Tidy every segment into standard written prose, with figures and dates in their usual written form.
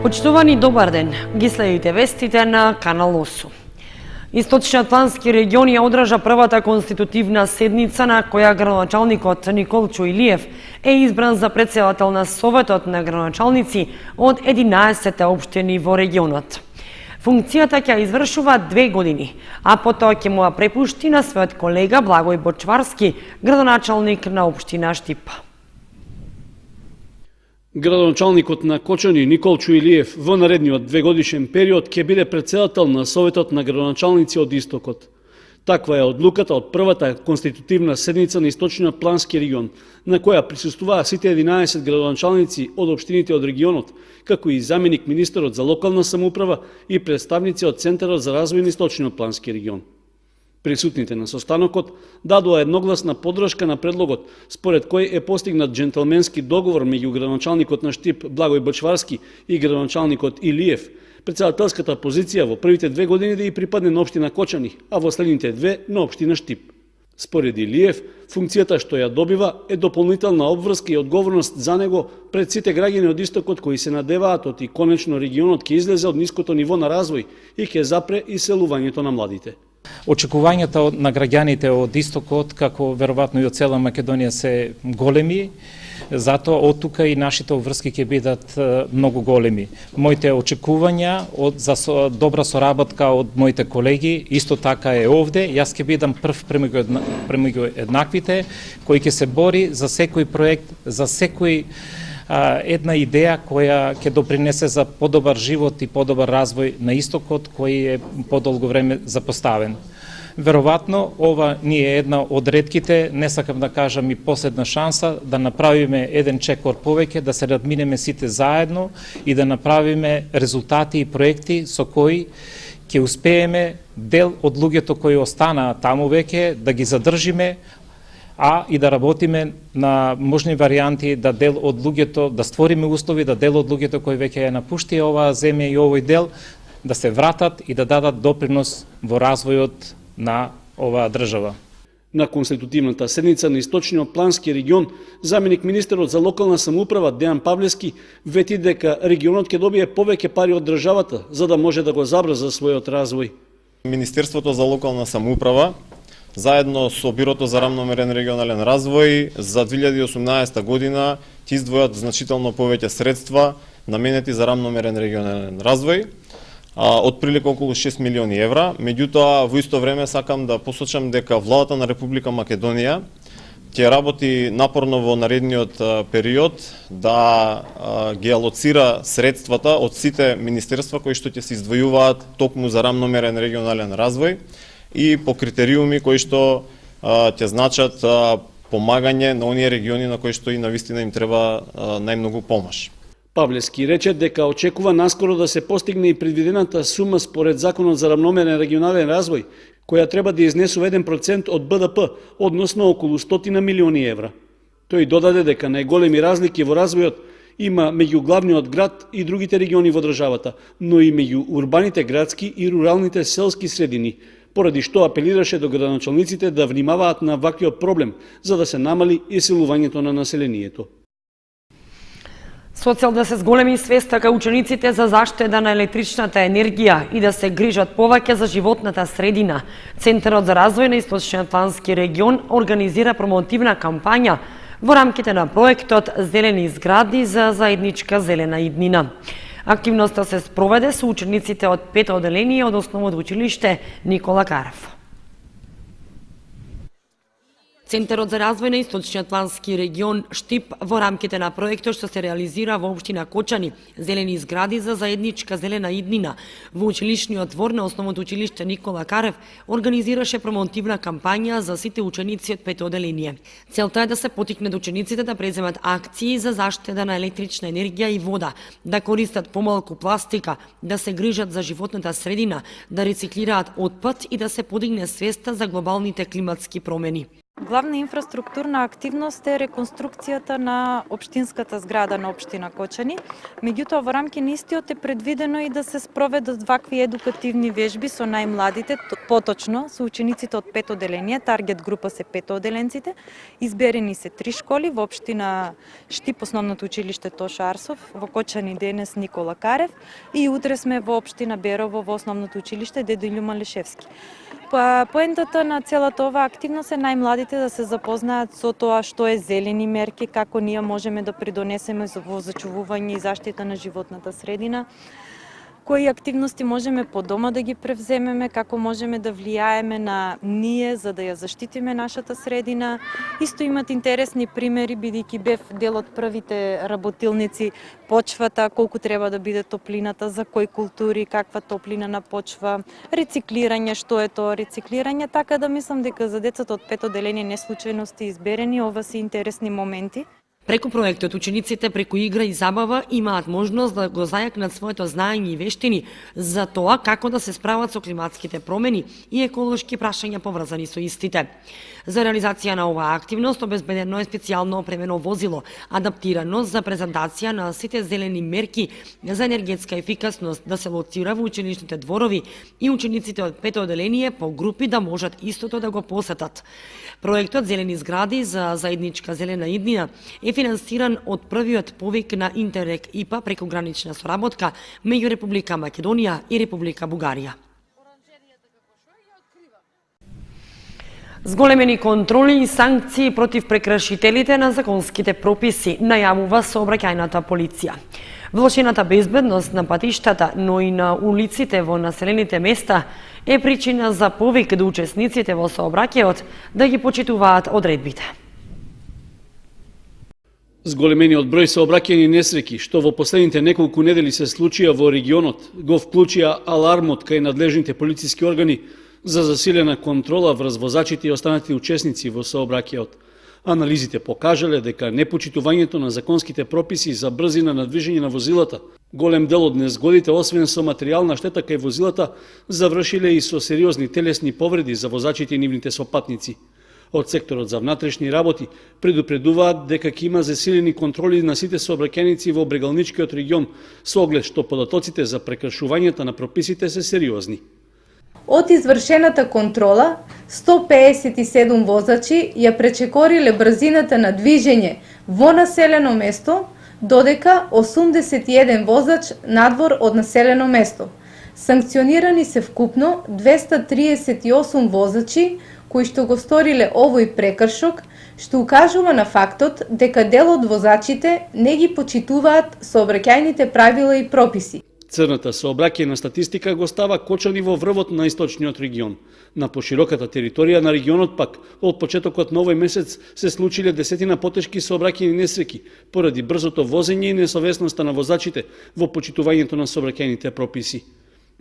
Почитувани, добар ден. Ги следите вестите на Канал 8. Источноатлантски регион ја одржа првата конститутивна седница на која градоначалникот Никол Чоилиев е избран за претседател на Советот на градоначалници од 11 општини во регионот. Функцијата ќе извршува 2 години, а потоа ќе му ја препушти на својот колега Благој Бочварски, градоначалник на општина Штип. Градоначалникот на Кочани Никол Чоилиев во наредниот 2-годишен период ќе биде претседател на Советот на градоначалници од Истокот. Таква е одлуката од првата конститутивна седница на Источниот плански регион, на која присуствуваа сите 11 градоначалници од општините од регионот, како и заменик министерот за локална самоуправа и представници од Центарот за развој на Источниот плански регион. Присутните на состанокот дадоа едногласна поддршка на предлогот, според кој е постигнат джентълменски договор меѓу градоначалникот на Штип Благој Бочварски и градоначалникот Илиев, претседателската позиција во првите 2 години да ја припадне на општина Кочани, а во следните 2 на општина Штип. Според Илиев, функцијата што ја добива е дополнителна обврска и одговорност за него пред сите граѓани од Истокот кои се надеваат и конечно регионот ќе излезе од ниското ниво на развој и ќе запре иселувањето на младите. Очекувањата на граѓаните од Истокот, како веројатно и од цела Македонија, се големи, затоа од тука и нашите обврски ќе бидат многу големи. Моите очекувања за добра соработка од моите колеги исто така е овде. Јас ќе бидам прв премеѓу еднаквите, кој ќе се бори за секој проект, за секој една идеја која ќе допринесе за подобар живот и подобар развој на Истокот, кој е подолго време запоставен. Веројатно, ова ни е една од ретките, не сакам да кажам и последна шанса, да направиме еден чекор повеќе, да се надминеме сите заедно и да направиме резултати и проекти со кои ќе успееме дел од луѓето кои останаа таму веќе, да ги задржиме, а и да работиме на можни варијанти да дел од луѓето, да створиме услови да дел од луѓето кои веќе ја напушти оваа земја и овој дел, да се вратат и да дадат допринос во развојот на оваа држава. На конститутивната седница на Источниот плански регион, заменик министерот за локална самоуправа Дејан Павлевски вети дека регионот ќе добие повеќе пари од државата за да може да го забрза својот развој. Министерството за локална самоуправа заедно со Бирото за рамномерен регионален развој за 2018 година ќе издвојат значително повеќе средства наменети за рамномерен регионален развој, од прилика околу 6 милиони евра. Меѓутоа, во исто време сакам да посочам дека владата на Република Македонија ќе работи напорно во наредниот период да ги алоцира средствата од сите министерства кои што ќе се издвојуваат токму за рамномерен регионален развој и по критериуми кои што ќе значат помагање на оние региони на кои што и навистина им треба најмногу помош. Павлевски рече дека очекува наскоро да се постигне и предвидената сума според Законот за рамномерен регионален развој, која треба да изнесува 1% од БДП, односно околу 100 милиони евра. Тој додаде дека најголеми разлики во развојот има меѓу главниот град и другите региони во државата, но и меѓу урбаните градски и руралните селски средини, поради што апелираше до градоначалниците да внимаваат на ваквиот проблем, за да се намали иселувањето на населението. Со цел да се зголеми свеста кај учениците за заштеда на електричната енергија и да се грижат повеќе за животната средина, Центарот за развој на Источниот плански регион организира промотивна кампања во рамките на проектот Зелени згради за заедничка зелена иднина. Активноста се спроведе со учениците од 5 оделение од Основното училиште Никола Карев. Центарот за развој на Источниот плански регион Штип во рамките на проектот што се реализира во општина Кочани, Зелени згради за заедничка зелена иднина, во училишниот двор на Основното училиште Никола Карев организираше промотивна кампања за сите ученици од 5 оделение. Целта е да се потикне до учениците да преземат акции за заштеда на електрична енергија и вода, да користат помалку пластика, да се грижат за животната средина, да рециклираат отпад и да се подигне свеста за глобалните климатски промени. Главна инфраструктурна активност е реконструкцијата на општинската зграда на општина Кочани. Меѓутоа, во рамки на истиот е предвидено и да се спроведат вакви едукативни вежби со најмладите, поточно со учениците од 5 оделение, таргет група се 5 оделенците. Изберени се 3 школи во општина Штип, основното училиште Тоша Арсов, во Кочани денес Никола Карев и утре сме во општина Берово во основното училиште Дедо Илјума Лешевски. Поентата на целата оваа активност е најмладите да се запознаат со тоа што е зелени мерки, како ние можеме да придонесеме во зачувување и заштита на животната средина, кои активности можеме по дома да ги превземеме, како можеме да влијаеме на ние за да ја заштитиме нашата средина. Исто имат интересни примери, бидејќи бев дел од првите работилници, почвата, колку треба да биде топлината, за кои култури, каква топлина на почва, рециклирање, што е тоа рециклирање, така да мислам дека за децата од 5 оделение не случајно сте изберени, ова се интересни моменти. Преку проектот, учениците преку игра и забава имаат можност да го зајакнат своето знаење и вештини за тоа како да се справат со климатските промени и еколошки прашања поврзани со истите. За реализација на оваа активност обезбедено е специјално опремено возило, адаптирано за презентација на сите зелени мерки за енергетска ефикасност да се лоцира во ученичните дворови и учениците од 5 оделение по групи да можат истото да го посетат. Проектот Зелени згради за заедничка зелена иднина е финансиран од првиот повик на Интеррек ИПА преку гранична соработка меѓу Република Македонија и Република Бугарија. Зголемени контроли и санкции против прекршителите на законските прописи, најавува сообраќајната полиција. Влошената безбедност на патиштата, но и на улиците во населените места е причина за повик до учесниците во сообраќајот да ги почитуваат одредбите. Зголемениот број сообраќајни несреќи, што во последните неколку недели се случија во регионот, го вклучија алармот кај надлежните полициски органи за засилена контрола врз возачите и останатите учесници во сообраќајот. Анализите покажале дека непочитувањето на законските прописи за брзина на движење на возилата, голем дел од незгодите, освен со материјална штета кај возилата, завршиле и со сериозни телесни повреди за возачите и нивните сопатници. Од секторот за внатрешни работи предупредуваат дека ќе има засилени контроли на сите сообраќајници во Брегалничкиот регион, со оглед што податоците за прекршувањата на прописите се сериозни. Од извршената контрола, 157 возачи ја пречекориле брзината на движење во населено место, додека 81 возач надвор од населено место. Санкционирани се вкупно 238 возачи кои што го сториле овој прекршок, што укажува на фактот дека дел од возачите не ги почитуваат сообраќајните правила и прописи. Црната сообраќајна статистика го става Кочани во врвот на источниот регион. На пошироката територија на регионот пак, од почетокот на овој месец се случиле десетина потешки сообраќајни несреќи поради брзото возење и несовесноста на возачите во почитувањето на сообраќајните прописи.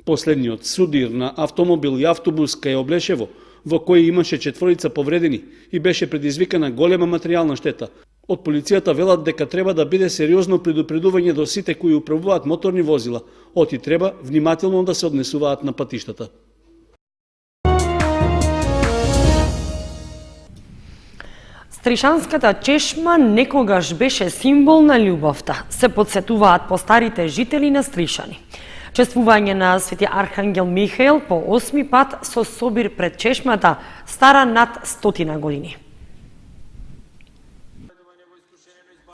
Последниот судир на автомобил и автобус кај Облешево, во кој имаше 4 повредени и беше предизвикана голема материјална штета. Од полицијата велат дека треба да биде сериозно предупредување до сите кои управуваат моторни возила, оти треба внимателно да се однесуваат на патиштата. Стришанската чешма некогаш беше символ на љубовта, се подсетуваат постарите жители на Стришани. Чествување на Свети Архангел Михаил по 8 пат со собир пред чешмата стара над 100 години.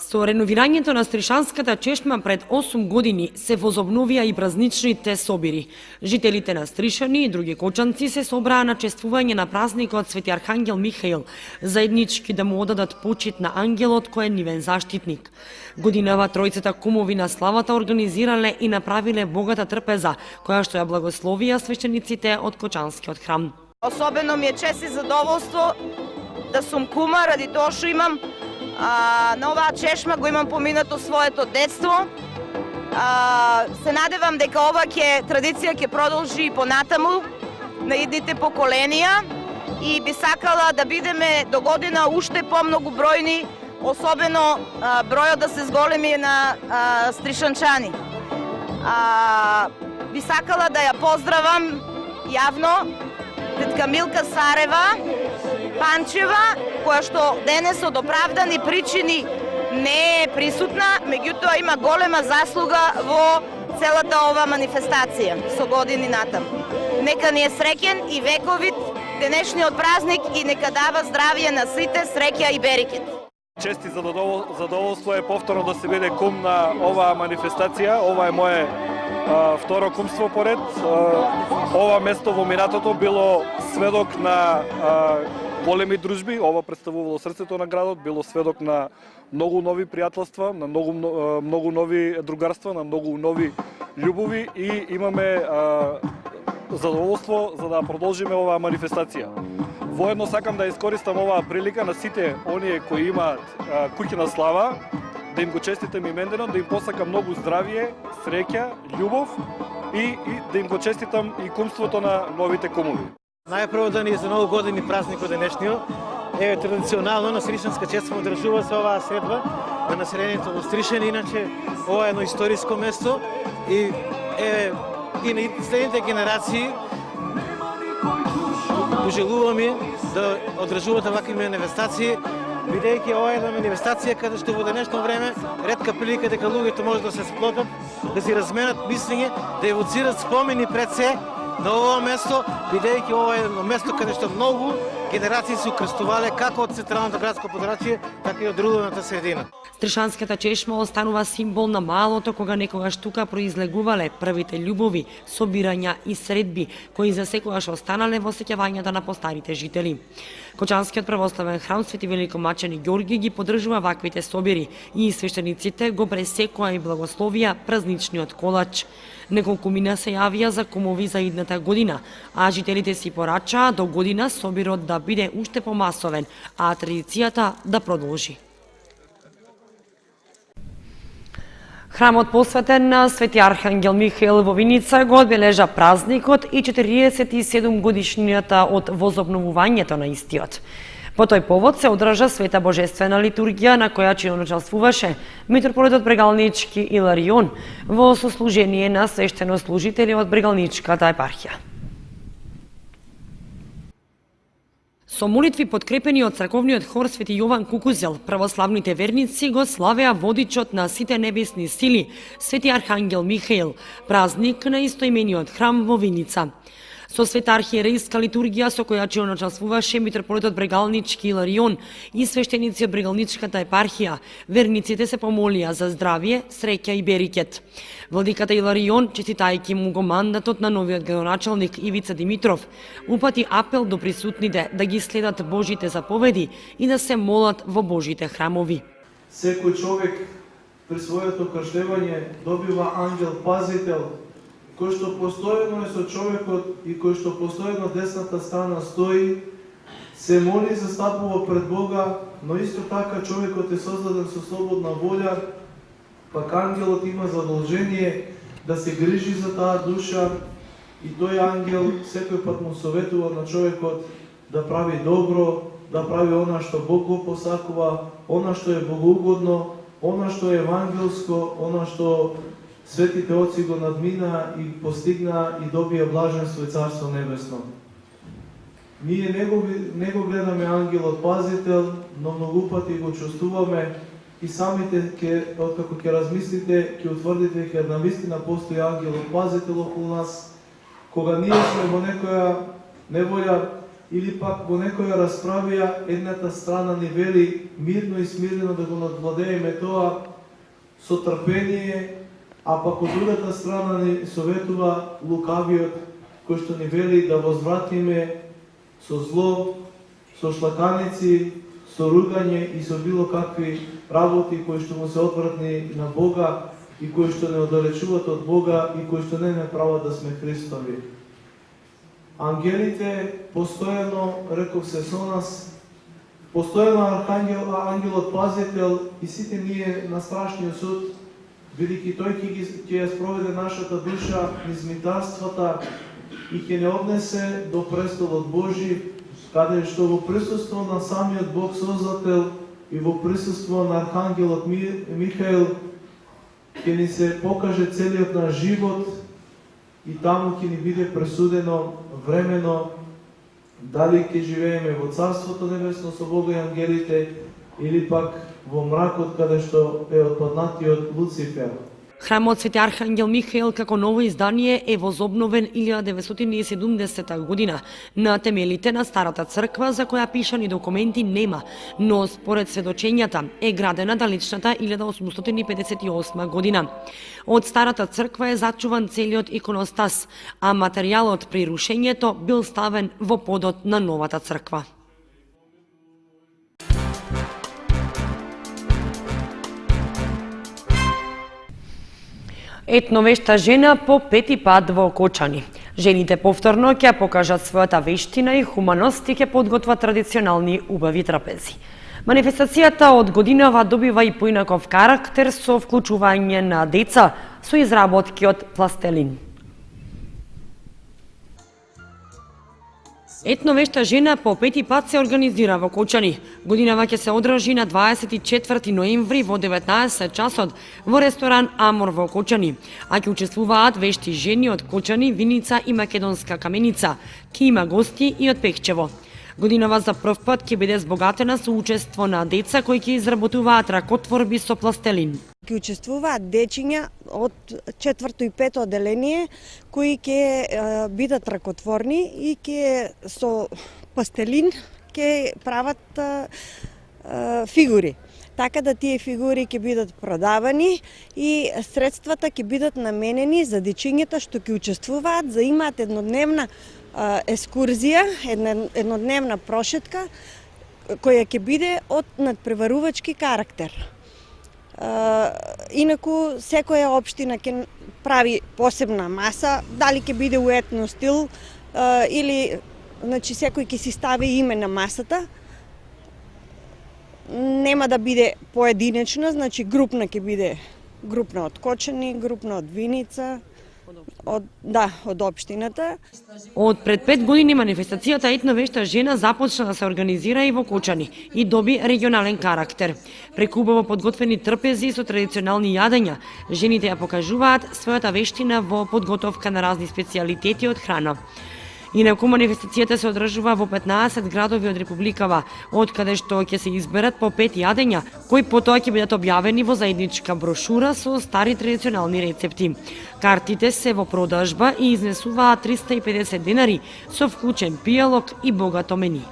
Со реновирањето на Стришанската чешма пред 8 години се возобновија и празничните собири. Жителите на Стришани и други кочанци се собраа на чествување на празникот Свети Архангел Михаил, заеднички да му одадат почит на ангелот кој е нивен заштитник. Годинава тројцата кумови на славата организирале и направиле богата трпеза, која што ја благословија свештениците од Кочанскиот храм. Особено ми е чест и задоволство да сум кума, ради тоа што имам на оваа чешма, го имам поминато своето детство. Се надевам дека ова традиција ќе продолжи и понатаму на идните поколенија и би сакала да бидеме до година уште помногу бројни, особено бројот да се зголеми на стришанчани. Би сакала да ја поздравам јавно тетка Милка Сарева Панчева која што денес од оправдани причини не е присутна, меѓутоа има голема заслуга во целата ова манифестација со години натам. Нека ни е среќен и вековит денешниот празник и нека дава здравје на сите, среќа и берекет. Чест и задоволство е повторно да се биде кум на оваа манифестација. Ова е мое второ кумство поред. Ова место во минатото било сведок на големи дружби. Ова представувало срцето на градот, било сведок на многу нови пријателства, на многу нови другарства, на многу нови љубови и имаме задоволство за да продолжиме оваа манифестација. Воедно сакам да искористам оваа прилика на сите оние кои имаат куќна слава, да им го честитам именденот, да им посакам многу здравје, среќа, љубов и да им го честитам и кумството на новите кумови. Најпрво да ни е за многу години празникот денешниот. Еве традиционално на Стришанска чест му одржува се оваа средба на населението во Стришан, иначе ова е едно историско место и и на следните генерации пожелуваме да одржуват вакви манифестации, бидејќи ова е една манифестација каде што во денешно време ретка прилика дека луѓето може да се сплотат, да си разменат мислење, да евоцират спомени пред се на ова место, бидејќи ова е едно место каде што многу генерации се укрстувале како од централното градско подрачје, така и од рудовната средина. Стришанската чешма останува символ на малото кога некогаш тука произлегувале првите љубови, собирања и средби, кои за секогаш останале во сеќавањата на постарите жители. Кочанскиот православен храм Свети Великомачени Ѓорги ги поддржува ваквите собири и свештениците го пресекоа и благословија празничниот колач. Неколку мина се јавија за кумови за идната година, а жителите си порачаа до година собирот да биде уште помасовен, а традицијата да продолжи. Храмот посветен на Свети Архангел Михаил во Виница го одбележа празникот и 47 годишнината од возобновувањето на истиот. По тој повод се одржа света божествена литургија на која учествуваше митрополитот Брегалнички Иларион во сослужение на свештенослужители од Брегалничката епархија. Со молитви подкрепени од црковниот хор Свети Јован Кукузел, православните верници го славеа водичот на сите небесни сили, Свети Архангел Михаил, празник на истоимениот храм во Виница. Со света архиерејска литургија со која учествуваше митрополитот Брегалнички Иларион и свештеници од Брегалничката епархија, верниците се помолија за здравје, среќа и берекет. Владиката Иларион, честитајќи му го мандатот на новиот градоначалник Ивица Димитров, упати апел до присутните да ги следат Божите заповеди и да се молат во Божите храмови. Секој човек при своето крштевање добива ангел пазител, кој што постојано е со човекот и кој што постојано десната страна стои, се моли за стапува пред Бога, но исто така човекот е создаден со слободна волја, пак ангелот има задолжение да се грижи за таа душа и тој ангел секој пат му советува на човекот да прави добро, да прави она што Бог го посакува, она што е богоугодно, она што е евангелско, она што светите оци го надмина и постигна и добија блаженство и царство небесно. Ние не го гледаме ангелот пазител, но многу пати го чувствуваме и самите откако ќе размислите, ќе утврдите дека навистина постои ангелот пазител околу нас, кога ние сме во некоја неволја или пак во некоја расправија, едната страна ни вели мирно и смирено да го надвладееме тоа со трпение, а пак од другата страна ни советува лукавиот, кој што ни вели да возвратиме со зло, со шлаканици, со ругање и со било какви работи кои што му се одвратни на Бога и кои што не оддалечуваат од Бога и кои што не прават да сме Христови. Ангелите постојано, реков се со нас, постојано ангелот пазител и сите ние на страшниот суд, бидејќи тој ќе ја спроведе нашата душа низ митарствата и ќе не однесе до престолот Божи, каде што во присуство на самиот Бог Создател и во присуство на Архангелот Михаил ќе ни се покаже целиот наш живот и таму ќе ни биде пресудено времено Дали ќе живееме во Царството Небесно со Бога и ангелите, или пак во мракот каде што е отпаднатиот Луцифер. Храмот Свети Архангел Михаел како ново издание е возобновен 1970 година на темелите на Старата црква, за која пишани документи нема, но според сведочењата е градена далечната 1858 година. Од Старата црква е зачуван целиот иконостас, а материјалот при рушењето бил ставен во подот на новата црква. Етновешта жена по пети пат во Кочани. Жените повторно ќе покажат својата вештина и хуманост и ќе подготват традиционални убави трапези. Манифестацијата од годинава добива и поинаков карактер со вклучување на деца со изработки од пластелин. Етновешта жена по пети пат се организира во Кочани. Годинава ќе се одржи на 24 ноември во 19 часот во ресторан Амор во Кочани, а ќе учествуваат вешти жени од Кочани, Виница и Македонска Каменица. Ќе има гости и од Пехчево. Годинава за прв пат ќе биде збогатена со учество на деца кои ќе изработуваат ракотворби со пластелин. Ќе учествуваат дечиња од 4-то и 5-то одделение кои ќе бидат ракотворни и ќе со пластелин ќе прават фигури. Така да тие фигури ќе бидат продавани и средствата ќе бидат наменени за дечињата што ќе учествуваат, за имаат еднодневна екскурзија, еднодневна прошетка која ќе биде од надпреварувачки карактер. Инаку секоја општина ќе прави посебна маса, дали ќе биде у етно стил или секој ќе си стави име на масата. Нема да биде поединечна, групна ќе биде групна од Кочани, групна од Виница, од општината. Од пред 5 години манифестацијата Етновешта жена започна да се организира и во Кочани и доби регионален карактер. Преку убаво подготвени трпези со традиционални јадења, жените ја покажуваат својата вештина во подготовка на разни специјалитети од храна. Инаку манифестацијата се одржува во 15 градови од Републикава, од каде што ќе се изберат по 5 јадења, кои потоа ќе бидат објавени во заедничка брошура со стари традиционални рецепти. Картите се во продажба и изнесуваат 350 денари со вклучен пијалок и богато мени.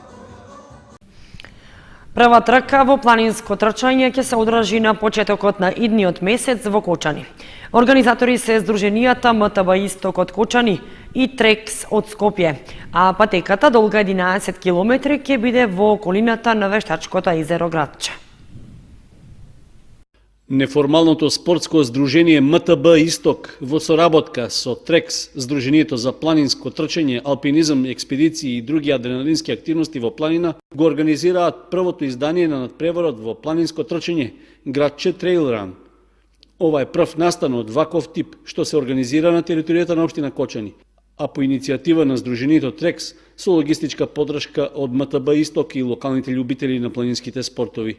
Прва трка во планинско трчање ќе се одржи на почетокот на идниот месец во Кочани. Организатори се Сдруженијата МТБ Исток од Кочани и Трекс од Скопје, а патеката долга 11 километри ќе биде во околината на вештачкото езеро Градче. Неформалното спортско здружение МТБ Исток во соработка со Трекс, Здруженијето за планинско трчање, алпинизам, експедиции и други адреналински активности во планина, го организираат првото издание на надпреварот во планинско трчање Градче Трейл Ран. Ова е прв настан од ваков тип што се организира на територијата на општина Кочани, а по иницијатива на Здруженијето Трекс со логистичка поддршка од МТБ Исток и локалните љубители на планинските спортови.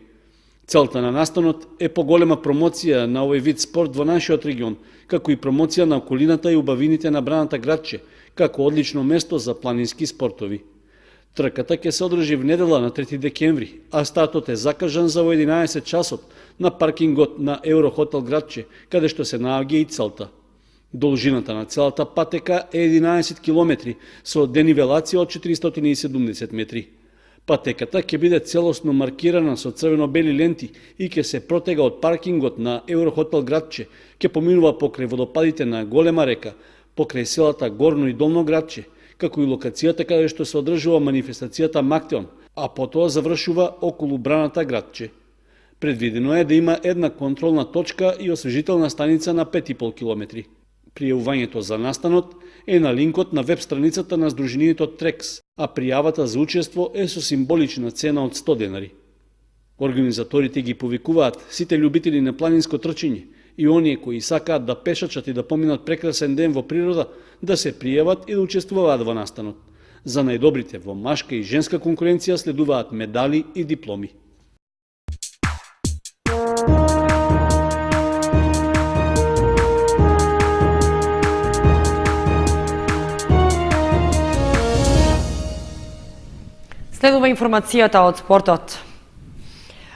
Целта на настанот е поголема промоција на овој вид спорт во нашиот регион, како и промоција на околината и убавините на браната Градче, како одлично место за планински спортови. Трката ќе се одржи в недела на 3 декември, а стартот е закажан за 11 часот на паркингот на Еврохотел Градче, каде што се наоѓа и целта. Должината на целата патека е 11 километри со денивелација од 470 метри. Патеката ќе биде целосно маркирана со црвено-бели ленти и ќе се протега од паркингот на Еврохотел Градче, ќе поминува покрај водопадите на Голема река, покрај селата Горно и Долно Градче, како и локацијата каде што се одржува манифестацијата Мактеон, а потоа завршува околу браната Градче. Предвидено е да има една контролна точка и освежителна станица на 5,5 километри. Пријавувањето за настанот е на линкот на веб страницата на Сдруженијето Трекс, а пријавата за учество е со символична цена од 100 денари. Организаторите ги повикуваат сите љубители на планинско трчање и оние кои сакаат да пешачат и да поминат прекрасен ден во природа, да се пријават и да учествуваат во настанот. За најдобрите во машка и женска конкуренција следуваат медали и дипломи. Следува информацијата од спортот.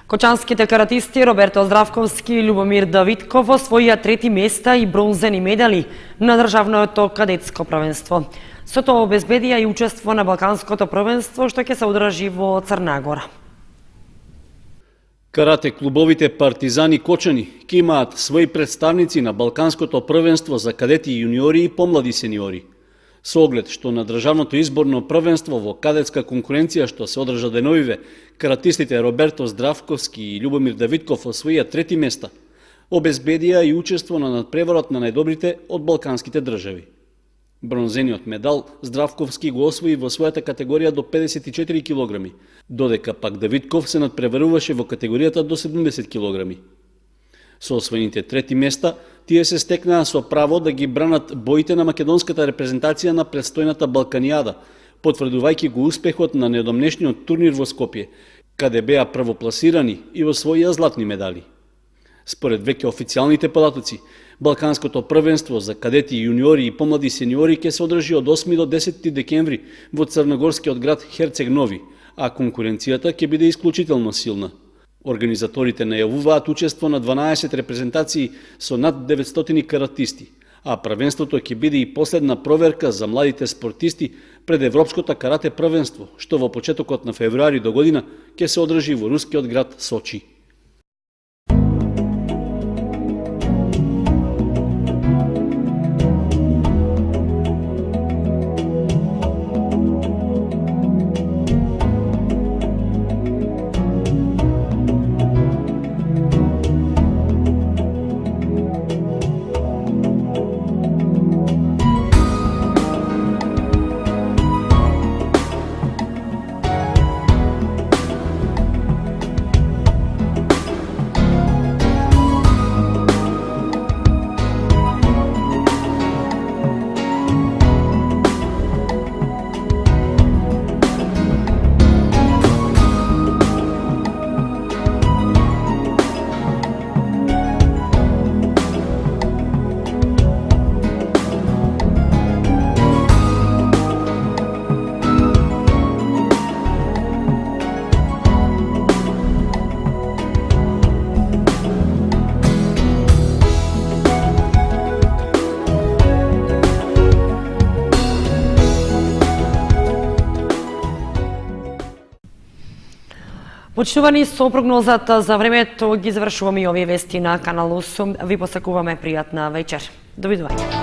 Кочанските каратисти Роберто Здравковски и Љубомир Давидков освоија трети места и бронзени медали на државното кадетско првенство. Со тоа обезбедија и учество на Балканското првенство што ќе се одржи во Црна Гора. Карате клубовите Партизани Кочани ќе имаат своји представници на Балканското првенство за кадети и јуниори и помлади сениори. Со оглед што на државното изборно првенство во кадетска конкуренција што се одржа деновиве, каратистите Роберто Здравковски и Љубомир Давидков освоија трети места, обезбедија и учество на надпреварот на најдобрите од балканските држави. Бронзениот медал Здравковски го освои во својата категорија до 54 килограми, додека пак Давидков се надпреваруваше во категоријата до 70 килограми. Со освоените трети места, тие се стекнаа со право да ги бранат боите на македонската репрезентација на предстојната Балканијада, потврдувајќи го успехот на недомнешниот турнир во Скопје, каде беа првопласирани и освоија златни медали. Според веќе официјалните податоци, Балканското првенство за кадети, јуниори и помлади сениори ќе се одржи од 8 до 10 декември во црногорскиот град Херцег Нови, а конкуренцијата ќе биде исклучително силна. Организаторите најавуваат учество на 12 репрезентации со над 900 каратисти, а првенството ќе биде и последна проверка за младите спортисти пред Европското карате првенство, што во почетокот на февруари до година ќе се одржи во рускиот град Сочи. Почитувани, со прогнозата за времето ги завршуваме и овие вести на Канал 8. Ви посакуваме пријатна вечер. Довидување.